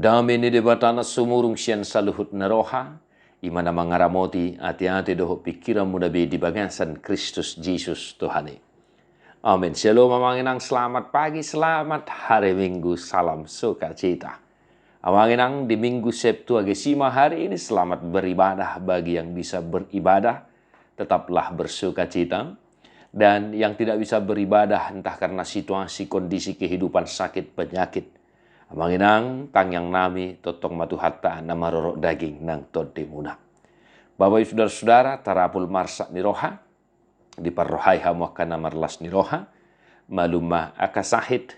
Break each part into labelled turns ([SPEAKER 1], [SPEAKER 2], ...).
[SPEAKER 1] Madami ni debatana sumurung sian saluhut naroha, imana mangaramoti ati-ati doho pikiran muda be di bagasan Kristus Jesus Tuhani. Amin. Shalom amanginang, selamat pagi, selamat hari Minggu, salam sukacita. Amanginang di Minggu Septuagesima hari ini selamat beribadah bagi yang bisa beribadah, tetaplah bersukacita. Dan yang tidak bisa beribadah entah karena situasi kondisi kehidupan sakit penyakit. Amanginang tang yang nami totong matu hatta nama rorok daging nang tode muna. Bapak ibu saudara-saudara tarapul marsak niroha di parrohai hamuakana marlas niroha malumah akasahid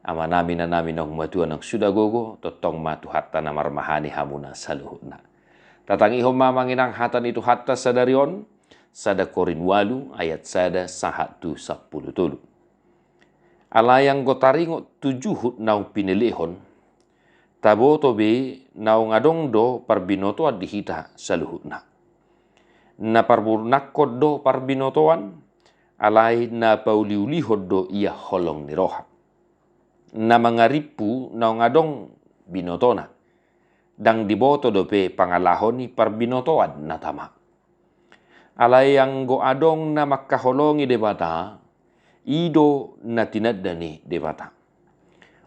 [SPEAKER 1] ama nami na nami nang matua nang sudah gogo totong matu hatta nama mahani hamuna saluhuna. Tatangi homa manginang hatan itu hatta sadarion sada Korin walu ayat sada sahatu 10. Alayang gotaringo 7 nau pinilihon, tabo tobe nau ngadong do parbinoto adihita saluhutna. Na parburnakod do parbinotoan, alay na pauliulihod do iya holong niroha. Na mangaripu nau ngadong binotona, dang diboto do pe pangalahoni parbinotoan na tama. Alay yang go adong na makaholongi debata, ido na tinadani debata.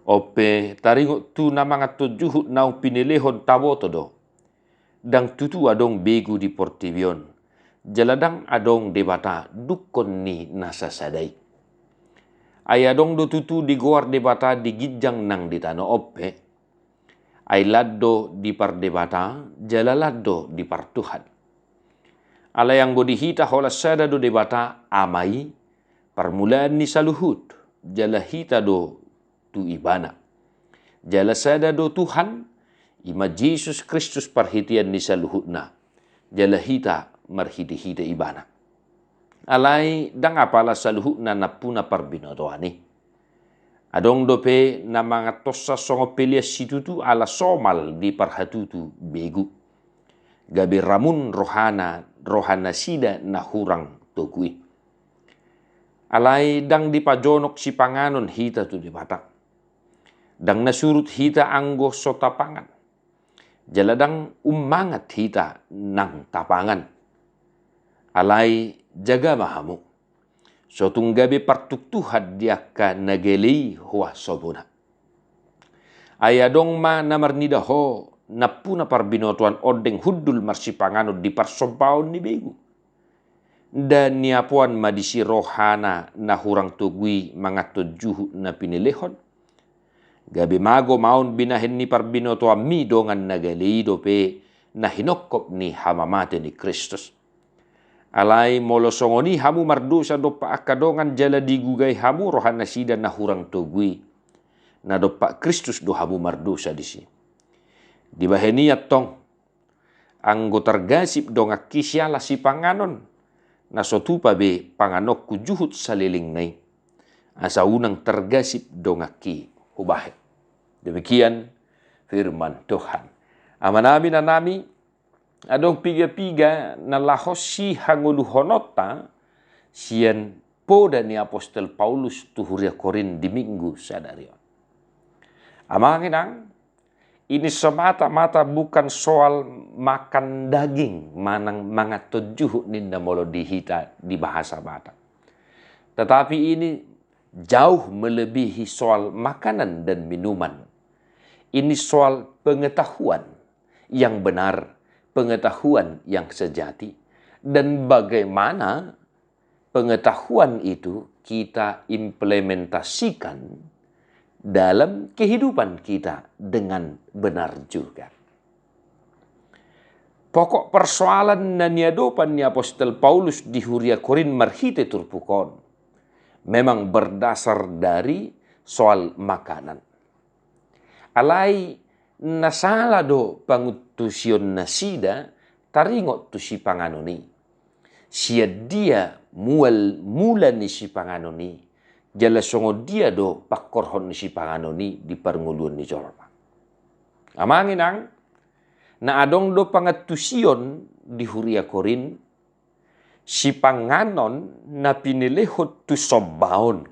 [SPEAKER 1] Ope taringo tu na mga tujuhut nau pinilihon taboto do. Dang tutu adong begu di portibion. Jaladang adong debata dukon ni nasasadai. Ay adong do tutu di goar debata di gijang nang ditano ope. Ay laddo di pardebata, jalaladdo di partuhan. Alay yang go dihita hola sada do debata amai, permulaan ni saluhut, jala hita do tu ibana. Jala sada do Tuhan, ima Jesus Kristus perhitian ni saluhutna. Jala hita marhiti-hita ibana. Alay dang apala saluhutna na puna parbinotoani. Adong dope na mga tosa songo pelia situtu ala somal di parhatutu begu. Gabi ramun rohana sida na hurang tugui. Alay dang dipajonok si panganon hita tu di batak. Dang nasurut hita anggo so tapangan. Jaladang umangat hita nang tapangan. Alay jaga mahamu. So tunggabi partuktuhad diaka nageli huwa sobuna. Ayadong ma namarnida ho napuna parbinotuan odeng hudul marsipangano di parsobaon ni begu. Dan niapuan madisi rohana na hurang tugui mga tujuh na pinilihon. Gabi mago maun binahin ni parbinoto mi dongan nagalido pe na hinokop ni hamamate ni Kristus. Alay molosongoni hamu mardusa dopa akadongan jala digugay hamu rohana sida na hurang tugui. Na dopa Kristus do hamu mardusa disi. Dibaheniat tong anggo tergasip dongak kisyala si panganon. Na sotupa be panganok kujuhut saliling nai. Asa unang tergasip dongaki hubahet. Demikian firman Tuhan. Amanami na nami adong piga-piga na lahos si hanguluhonota siyan poda ni Apostol Paulus tuhuria Korin di Minggu sadarion. Amanginang ini semata-mata bukan soal makan daging manang mga tujuh ninda molo dihita di bahasa Batak. Tetapi ini jauh melebihi soal makanan dan minuman. Ini soal pengetahuan yang benar, pengetahuan yang sejati. Dan bagaimana pengetahuan itu kita implementasikan dalam kehidupan kita dengan benar juga. Pokok persoalan na niadopan ni Apostol Paulus di Huria Korin marhite turpukon memang berdasar dari soal makanan. Alay nasala do pangutusion nasida taringot tu si panganoni. Sia dia mula ni si panganoni. Jala songo dia do pakorhon ni si panganoni di parnguluan ni jorma. Amanginang na adong do pangatusion di Huria Korin si panganon na pinilihot tu sobaon.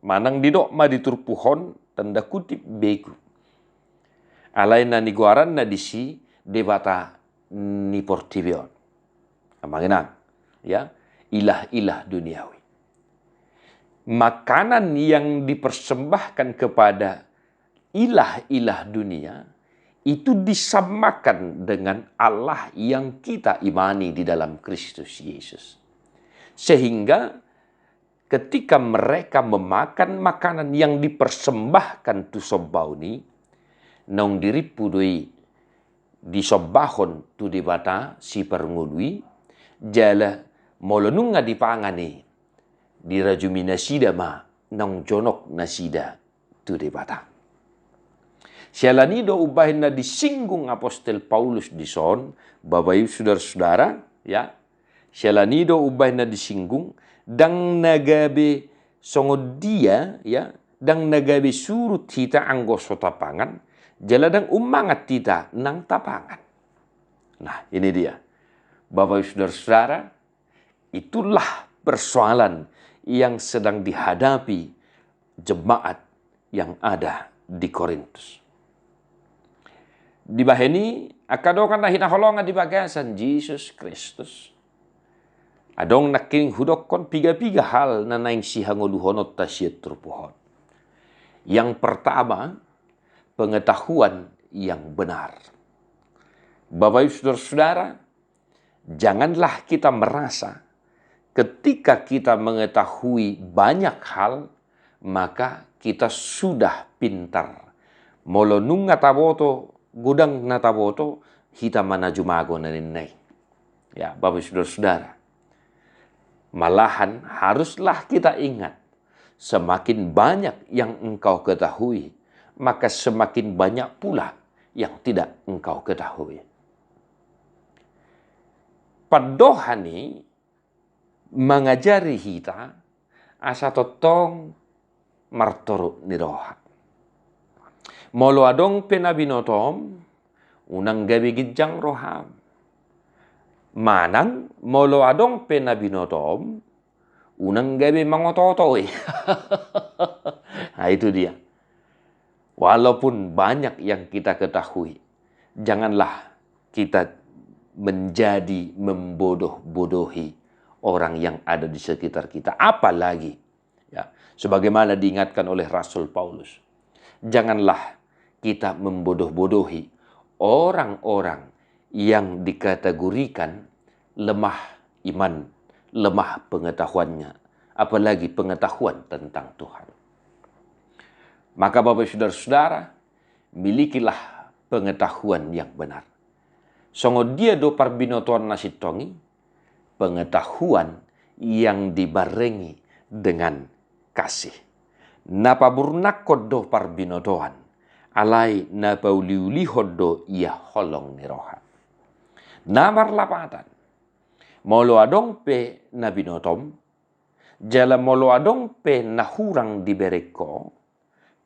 [SPEAKER 1] Manang didok ma diturpuhon tanda kutip begu. Alaina ni guaran na disi debata ni portibion. Amanginang, ya, ilah-ilah duniawi. Makanan yang dipersembahkan kepada ilah-ilah dunia itu disamakan dengan Allah yang kita imani di dalam Kristus Yesus. Sehingga ketika mereka memakan makanan yang dipersembahkan tu sobbauni, nong diripu doi disobbahon tu dibata si perngudui, jala molonunga dipangani dirajumi nasida ma nong jonok nasida tu dibata. Sialanido ubahin na disinggung Apostel Paulus di son, Bapak Ibu saudara-saudara, ya. Sialanido ubahin na disinggung, dang nagabe songod dia, ya, dang nagabe surut kita anggoso tapangan, jaladang umangat kita nang tapangan. Nah, ini dia. Bapak Ibu saudara-saudara, itulah persoalan yang sedang dihadapi jemaat yang ada di Korintus. Di baheni akadokan na hinaholongan di bagasan Jesus Kristus. Adong naking hudokon piga-piga hal na naing sihangoluhonot tasyet terpuhon. Yang pertama, pengetahuan yang benar. Bapak Ibu saudara-saudara, janganlah kita merasa ketika kita mengetahui banyak hal, maka kita sudah pintar. Molonung ngataboto, gudang nataboto, hita manajumago na ninay. Ya, Bapak saudara-saudara. Malahan haruslah kita ingat, semakin banyak yang engkau ketahui, maka semakin banyak pula yang tidak engkau ketahui. Padohani mengajari kita asa totong martoruk niroha. Molo adong penabinotom, unang gabi gijang roham. Manang molo adong penabinotom, unang gabi mangototoy. Nah itu dia. Walaupun banyak yang kita ketahui, janganlah kita menjadi membodoh-bodohi orang yang ada di sekitar kita. Apalagi, ya, sebagaimana diingatkan oleh Rasul Paulus, janganlah kita membodoh-bodohi orang-orang yang dikategorikan lemah iman, lemah pengetahuannya, apalagi pengetahuan tentang Tuhan. Maka Bapak saudara-saudara, milikilah pengetahuan yang benar. Songo dia do parbinotoan nasitongi, pengetahuan yang dibarengi dengan kasih. Napaburnakod do parbinotoan, alai napauliulihod do ia holong niroha. Namar lapatan, molo adong pe nabinotom, jala molo adong pe nahurang dibereko,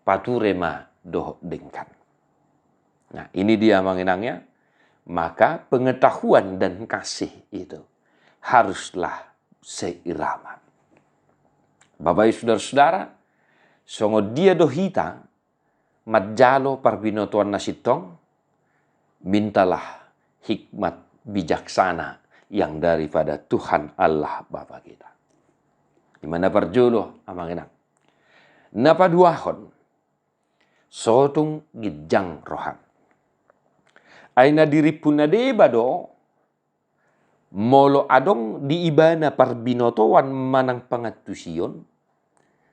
[SPEAKER 1] paturema do dengkan. Nah ini dia manginangnya, maka pengetahuan dan kasih itu haruslah seirama. Bapak saudara-saudara, songo dia dohita, majalo parbinotuan nasitong, mintalah hikmat bijaksana yang daripada Tuhan Allah Bapa kita. Di mana perjulo amanginang. Napaduahon, sotung gijang roham. Aina diripuna debado, molo adong di ibana parbinotoan manang pangatusion,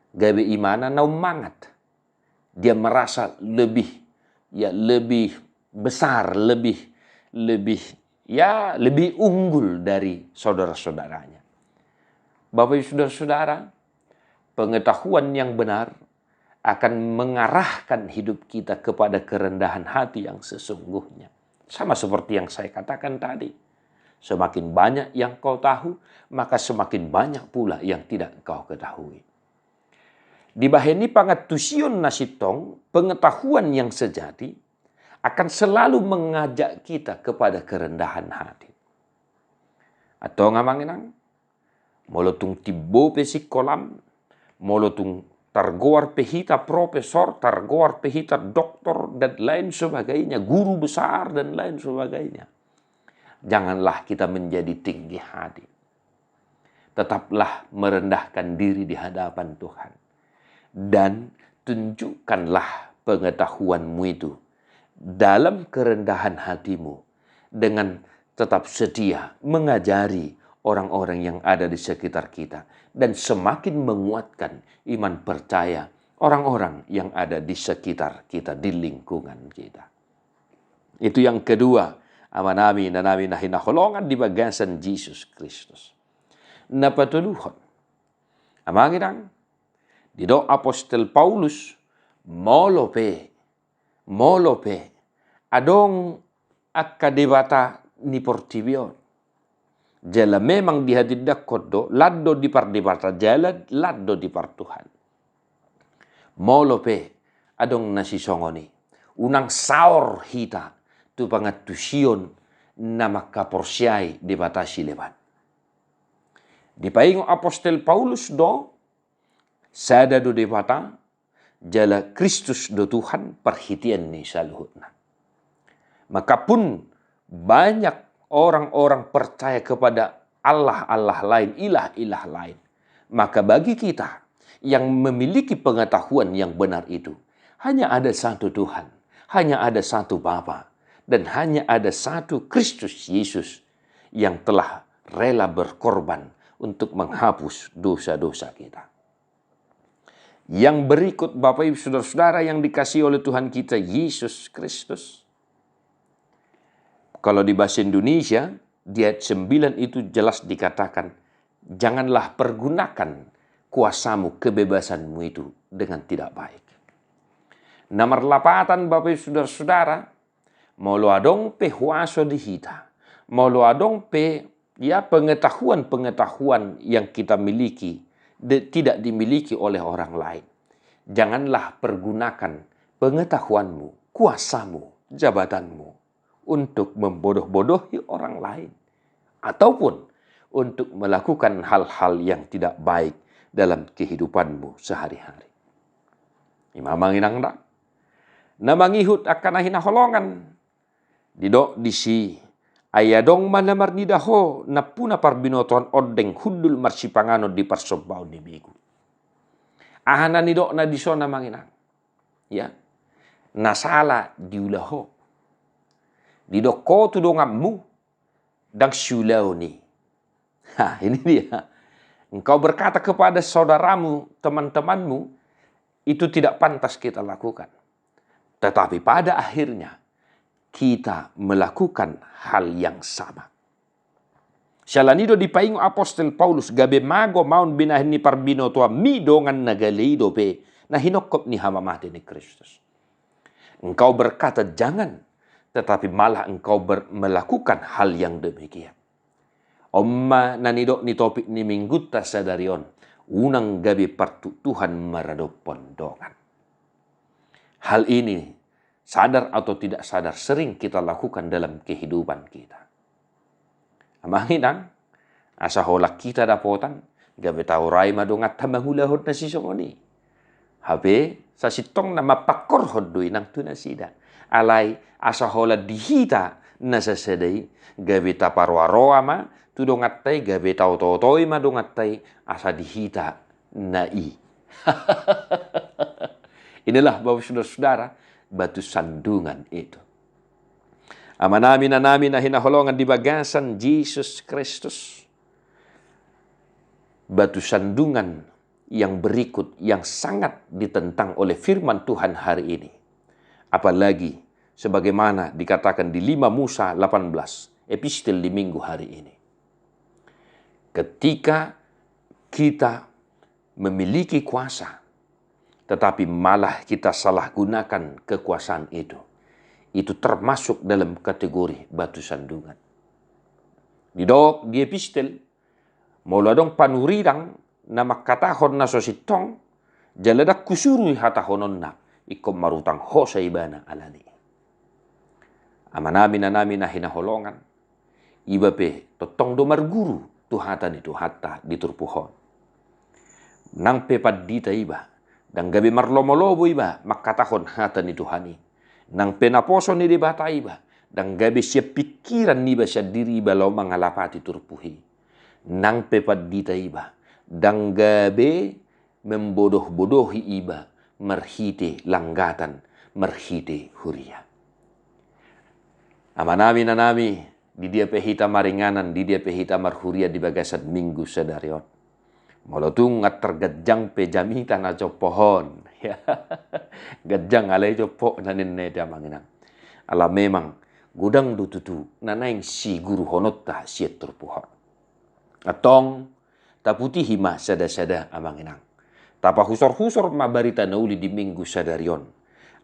[SPEAKER 1] gabe imana na umangat. Dia merasa lebih besar, lebih unggul dari saudara-saudaranya. Bapak saudara-saudara, pengetahuan yang benar akan mengarahkan hidup kita kepada kerendahan hati yang sesungguhnya. Sama seperti yang saya katakan tadi. Semakin banyak yang kau tahu, maka semakin banyak pula yang tidak kau ketahui. Di baheni pangatusion nasitong, pengetahuan yang sejati akan selalu mengajak kita kepada kerendahan hati. Atau ngamanginang, molotung tibo pesik kolam, molotung Targoar pehita profesor, targoar pehita doktor, dan lain sebagainya. Guru besar dan lain sebagainya. Janganlah kita menjadi tinggi hati. Tetaplah merendahkan diri di hadapan Tuhan. Dan tunjukkanlah pengetahuanmu itu dalam kerendahan hatimu dengan tetap setia mengajari orang-orang yang ada di sekitar kita dan semakin menguatkan iman percaya orang-orang yang ada di sekitar kita, di lingkungan kita. Itu yang kedua, amanami na namin na hinaholongan di bagasan Jesus Kristus. Napatuluhon, amangin dido Apostel Paulus molope adong akkadebata ni portibion. Jala memang dihadiddak kodo laddo di pardibata jala laddo di partuhan. Molope adong nasisongoni unang saor hita tu pangatusion na makaporsyay di batasi leban. Di paingo Apostel Paulus do sada do debata jala Kristus do Tuhan perhitian ni saluhutna. Maka pun banyak orang-orang percaya kepada Allah-Allah lain, ilah-ilah lain. Maka bagi kita yang memiliki pengetahuan yang benar itu, hanya ada satu Tuhan, hanya ada satu Bapa, dan hanya ada satu Kristus Yesus yang telah rela berkorban untuk menghapus dosa-dosa kita. Yang berikut Bapak Ibu Saudara-saudara yang dikasihi oleh Tuhan kita Yesus Kristus. Kalau di bahasa Indonesia, di ayat 9 itu jelas dikatakan, janganlah pergunakan kuasamu, kebebasanmu itu dengan tidak baik. Nomor 8 Bapak Ibu Saudara-saudara, mau lo adong pe huaso di hita, mau lo adong pe ya pengetahuan-pengetahuan yang kita miliki tidak dimiliki oleh orang lain. Janganlah pergunakan pengetahuanmu, kuasamu, jabatanmu untuk membodoh-bodohi orang lain. Ataupun untuk melakukan hal-hal yang tidak baik dalam kehidupanmu sehari-hari. Imamanginang na namangihut akan hinaholongan. Didok disi ayadong manamar nidaho na puna parbinotoan odeng hudul marsipangano di parsobao ni bigu. Ahana nidok na diso namanginang. Ya. Nasala diulaho. Didok ko tudongammu dang siulau ni. Ini dia. Engkau berkata kepada saudaramu, teman-temanmu, itu tidak pantas kita lakukan. Tetapi pada akhirnya, kita melakukan hal yang sama. Salanido di paingo Apostel Paulus gabe mago maun binahin ni parbino tua mi dongan nagalido pe na hinokop ni hamamati ni Kristus. Engkau berkata jangan, tetapi malah engkau melakukan hal yang demikian. Omma nanido ni topik ni minggutta sadarion unang gabi partu Tuhan marado pondongan. Hal ini sadar atau tidak sadar sering kita lakukan dalam kehidupan kita. Amanginang asa holak kita dapotan gabi taurai madongat tamangulahod na sisongoni. Habe sa sitong na mapakor hodoy ng tunasida. Alay asa hola dihita na sasaday gabi taparwaroa ma tudongatay gabi tautotoy madongatay asa dihita na i. Inilah Bapak Saudara-saudara batu sandungan itu. Namin na hinaholongan di bagasan Jesus Kristus. Batu sandungan yang berikut yang sangat ditentang oleh firman Tuhan hari ini. Apalagi sebagaimana dikatakan di 5 Musa 18, epistel di minggu hari ini. Ketika kita memiliki kuasa, tetapi malah kita salah gunakan kekuasaan itu termasuk dalam kategori batu sandungan. Di epistel, mauladong panuridang na makatahon na sositong, jaladak kusurui hatahonon na, ikom marutang ho sa iba na alani. Namin na hinaholongan, iba pe totong do marguru tuhatan itu hatta diturpuhon. Nang pepad dita iba, Dan gabi marlomo-lobo iba, makatahon hata ni Tuhani. Nang penaposo ni dibata iba, dan gabi siya pikiran niba siya diri iba lau mangalapati turpuhi. Nang pepadita iba, dan gabi membodoh-bodohi iba, merhite langgatan, merhite huria. Amanami na nami, di dia pehita maringanan, di dia pehita marhuria di bagasan minggu sedarion. Molotung ngat tergejang pejamita na jo pohon. Gejang alay jo po na nineda manginang. Ala memang gudang dututu na naing si guru honotta siet turpuhon. Atong taputi hima sada-sada amanginang. Tapa husor-husor mabarita nauli di minggu sadarion.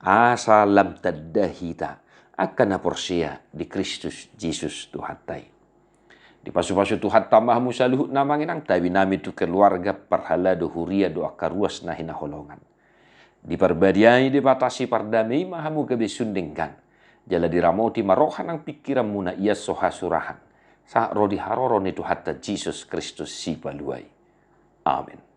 [SPEAKER 1] Asa lam tadahita akan naporsia di Kristus Jesus Tuhan tai. Di pasu-pasu Tuhan tambahmu saluhut na manginang tabi nami tu keluarga parhala do huria do akaruas na hinaholongan. Di perbadiai dibatasi pardamai mahamu kebesundengkan. Jala diramoti marohan ang pikiranmu na iya soha surahan. Sa rodi haroro ni Tuhan Jesus Kristus si paluai. Amin.